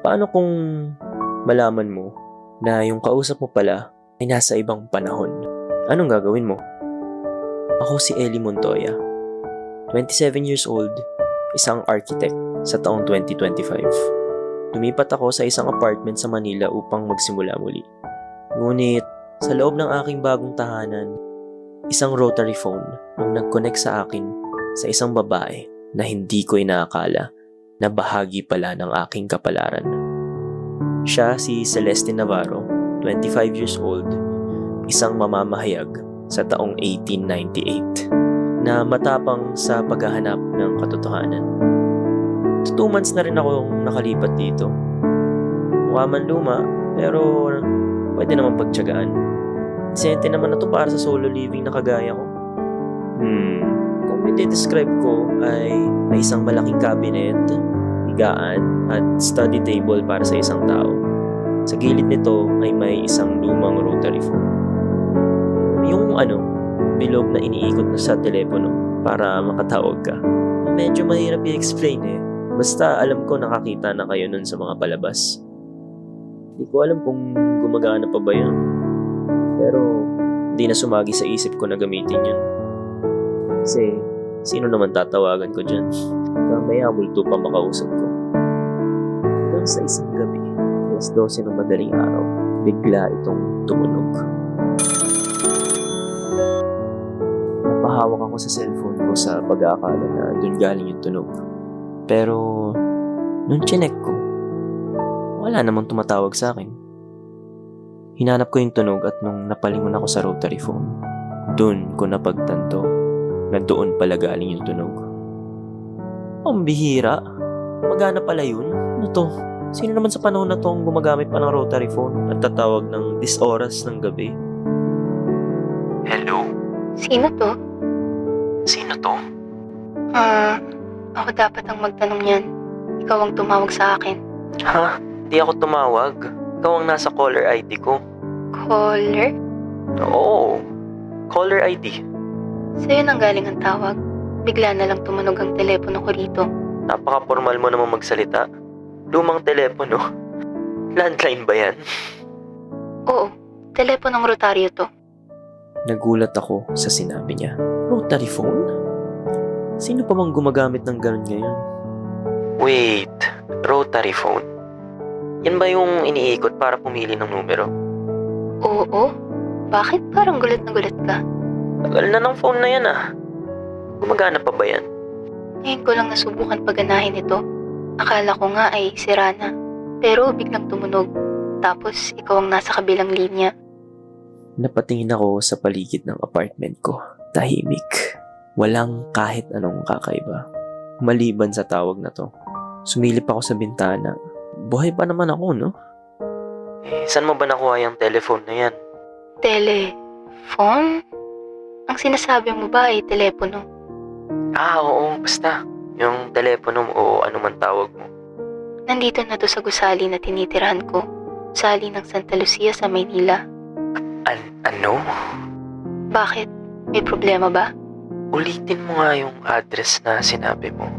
Paano kung malaman mo na yung kausap mo pala ay nasa ibang panahon? Anong gagawin mo? Ako si Ellie Montoya, 27 years old, isang architect sa taong 2025. Lumipat ako sa isang apartment sa Manila upang magsimula muli. Ngunit sa loob ng aking bagong tahanan, isang rotary phone ang nag-connect sa akin sa isang babae na hindi ko inaakala na bahagi pala ng aking kapalaran. Siya si Celeste Navarro, 25 years old, isang mamamahayag sa taong 1898 na matapang sa paghahanap ng katotohanan. 2 months na rin akong nakalipat dito. Mukha man luma, pero pwede naman pagtiyagaan. Sente naman na to para sa solo living na kagaya ko. Kung i-describe ko ay may isang malaking cabinet, higaan at study table para sa isang tao. Sa gilid nito ay may isang lumang rotary phone. Yung bilog na iniikot na sa telepono para makatawag ka. Medyo mahirap i-explain eh. Basta alam ko nakakita na kayo nun sa mga palabas. Hindi ko alam kung gumagana pa ba yun. Pero hindi na sumagi sa isip ko na gamitin yun. Kasi sino naman tatawagan ko dyan? Mamaya multo pa makausap ko. Hanggang sa isang gabi, alas 12 ng madaling araw, bigla itong tumunog. Napahawak ako sa cellphone ko sa pag-aakala na dun galing yung tunog. Pero nung chinek ko, wala namang tumatawag sa akin. Hinanap ko yung tunog at nung napalingon ako sa rotary phone, dun ko napagtanto na doon pala galing yung tunog. Ang bihira, magana pala yun. Ano to? Sino naman sa panahon na to ang gumagamit pa ng rotary phone at tatawag ng 10 oras ng gabi? Hello? Sino to? Sino to? Ako dapat ang magtanong yan. Ikaw ang tumawag sa akin. Ha? Di ako tumawag. Ikaw ang nasa caller ID ko. Caller? Oo. Caller ID. Sa'yo nang galing ang tawag. Bigla na lang tumunog ang telepono ko rito. Napaka-formal mo naman magsalita. Lumang telepono. Landline ba yan? Oo, teleponong rotaryo to. Nagulat ako sa sinabi niya. Rotary phone? Sino pa bang gumagamit ng ganun ngayon? Wait, rotary phone? Yan ba yung iniikot para pumili ng numero? Oo? Bakit parang gulat na gulat ka? Tagal na ng phone na yan ah. Gumagana pa ba yan? Ngayon ko lang nasubukan paganahin ito. Akala ko nga ay sira na. Pero biglang tumunog. Tapos ikaw ang nasa kabilang linya. Napatingin ako sa paligid ng apartment ko. Tahimik. Walang kahit anong kakaiba. Maliban sa tawag na to. Sumilip ako sa bintana. Buhay pa naman ako, no? Saan mo ba nakuha yung telephone na yan? Telephone? Ang sinasabi mo ba ay telepono? Oo, basta. Yung telepono mo o ano man tawag mo. Nandito na to sa gusali na tinitirahan ko. Gusali ng Santa Lucia sa Maynila. Ano? Bakit? May problema ba? Ulitin mo nga yung address na sinabi mo.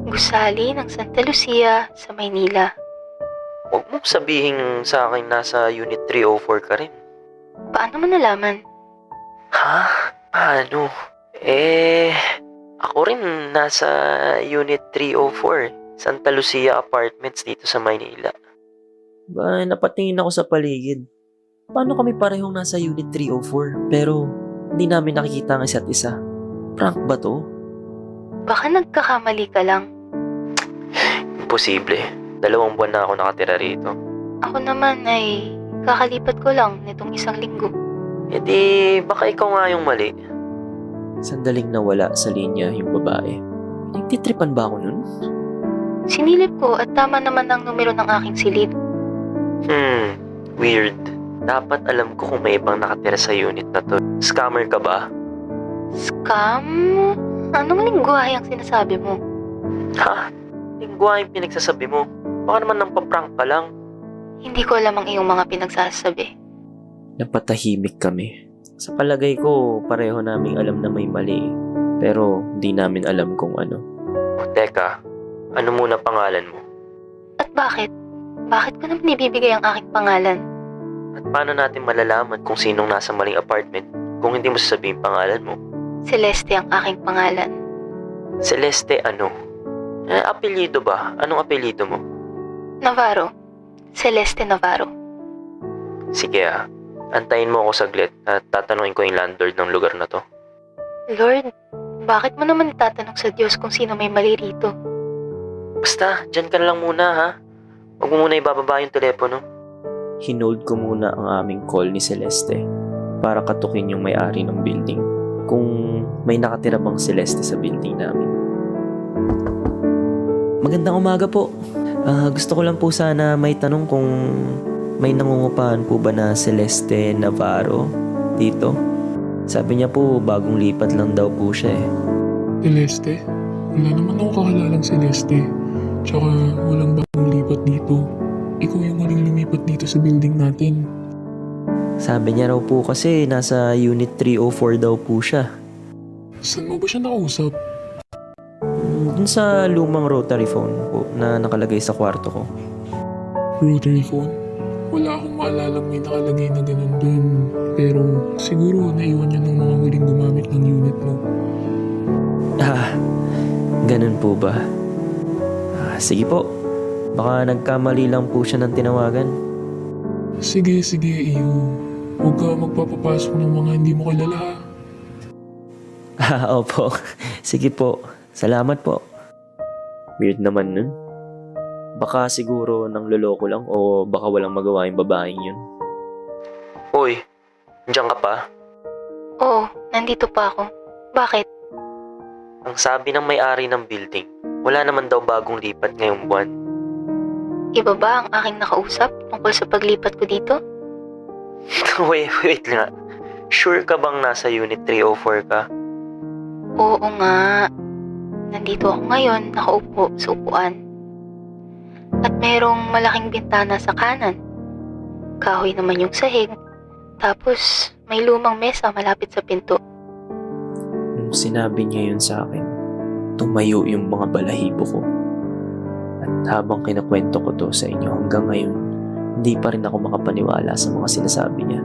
Gusali ng Santa Lucia sa Maynila. Huwag mong sabihin sa akin nasa Unit 304 ka rin. Paano mo nalaman? Ha? Paano? Ako rin nasa Unit 304, Santa Lucia Apartments dito sa Maynila. Ba, napatingin ako sa paligid. Paano kami parehong nasa Unit 304 pero hindi namin nakikita ang isa't isa? Prank ba to? Baka nagkakamali ka lang. Imposible. 2 buwan na ako nakatira rito. Ako naman ay kakalipat ko lang nitong 1 linggo. E di, baka ikaw nga yung mali. Sandaling nawala sa linya yung babae. Nagtitripan ba ako nun? Sinilip ko at tama naman ang numero ng aking silid. Weird. Dapat alam ko kung may ibang nakatira sa unit na to. Scammer ka ba? Scam? Anong lingwahe ang sinasabi mo? Ha? Lingwahe yung pinagsasabi mo. Baka naman nampaprank ka lang. Hindi ko alam ang iyong mga pinagsasabi. Napatahimik kami. Sa palagay ko, pareho naming alam na may mali. Pero di namin alam kung ano. Teka, ano muna pangalan mo? At bakit? Bakit ko naman ibibigay ang aking pangalan? At paano natin malalaman kung sinong nasa maling apartment kung hindi mo sasabihin pangalan mo? Celeste ang aking pangalan. Celeste ano? Apelyido ba? Anong apelyido mo? Navarro. Celeste Navarro. Sige antayin mo ako saglit at tatanungin ko yung landlord ng lugar na to. Lord, bakit mo naman itatanong sa Diyos kung sino may mali rito? Basta, dyan ka na lang muna ha. Huwag mo muna ibababa yung telepono. Hinold ko muna ang aming call ni Celeste para katukin yung may-ari ng building kung may nakatira bang Celeste sa building namin. Magandang umaga po. Gusto ko lang po sana may tanong kung may nangungupahan po ba na Celeste Navarro dito? Sabi niya po bagong lipat lang daw po siya eh. Celeste? Wala naman ako kakalalang Celeste. Tsaka walang bagong lipat dito. Ikaw yung huling lumipat dito sa building natin. Sabi niya raw po kasi nasa unit 304 daw po siya. Saan mo ba siya nakausap? Dun sa lumang rotary phone po na nakalagay sa kwarto ko. Rotary phone? Wala akong maalalang may nakalagay na ganun dun. Pero siguro naiwan niya ng mga huling gumamit ng unit mo. Ganun po ba? Sige po. Baka nagkamali lang po siya ng tinawagan. Sige, iyo. Huwag ka magpapapasok ng mga hindi mo kilala ha. Opo. Sige po. Salamat po. Weird naman nun. Baka siguro nang loloko lang o baka walang magawa yung babaeng yun. Uy, nandiyan ka pa? Oo, nandito pa ako. Bakit? Ang sabi ng may-ari ng building, wala naman daw bagong lipat ngayong buwan. Iba ba ang aking nakausap tungkol sa paglipat ko dito? wait nga. Sure ka bang nasa unit 304 ka? Oo nga. Nandito ako ngayon, nakaupo sa upuan. At merong malaking bintana sa kanan. Kahoy naman yung sahig. Tapos may lumang mesa malapit sa pinto. Nung sinabi niya yun sa akin, tumayo yung mga balahibo ko. At habang kinakwento ko to sa inyo hanggang ngayon, hindi pa rin ako makapaniwala sa mga sinasabi niya.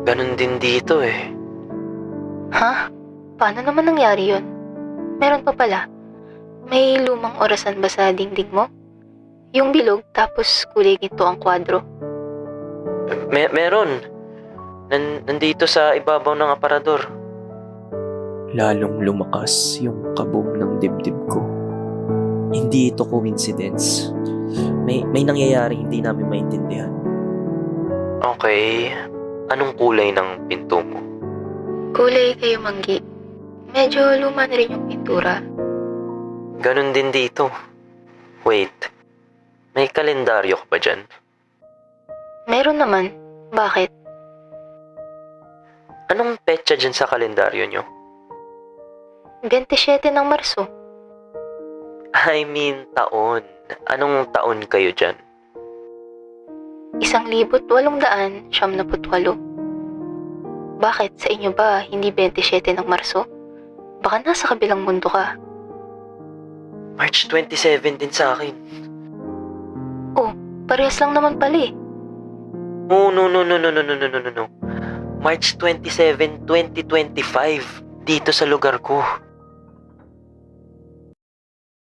Ganun din dito eh. Ha? Paano naman nangyari yun? Meron pa pala. May lumang orasan ba sa dingding mo? Yung bilog tapos kulay ginto ang kwadro. Meron. Nandito sa ibabaw ng aparador. Lalong lumakas yung kabog ng dibdib ko. Hindi ito coincidence. May nangyayari hindi namin maintindihan. Okay. Anong kulay ng pinto mo? Kulay kayo manggi. Medyo luma na rin yung pintura. Ganun din dito. Wait. May kalendaryo ka ba dyan? Meron naman. Bakit? Anong petsa dyan sa kalendaryo nyo? 27 ng Marso. I mean, taon. Anong taon kayo dyan? 1,878. Bakit? Sa inyo ba hindi 27 ng Marso? Baka nasa kabilang mundo ka. March 27 din sa akin. Oh, parehas lang naman pala eh. Oh, no. March 27, 2025. Dito sa lugar ko.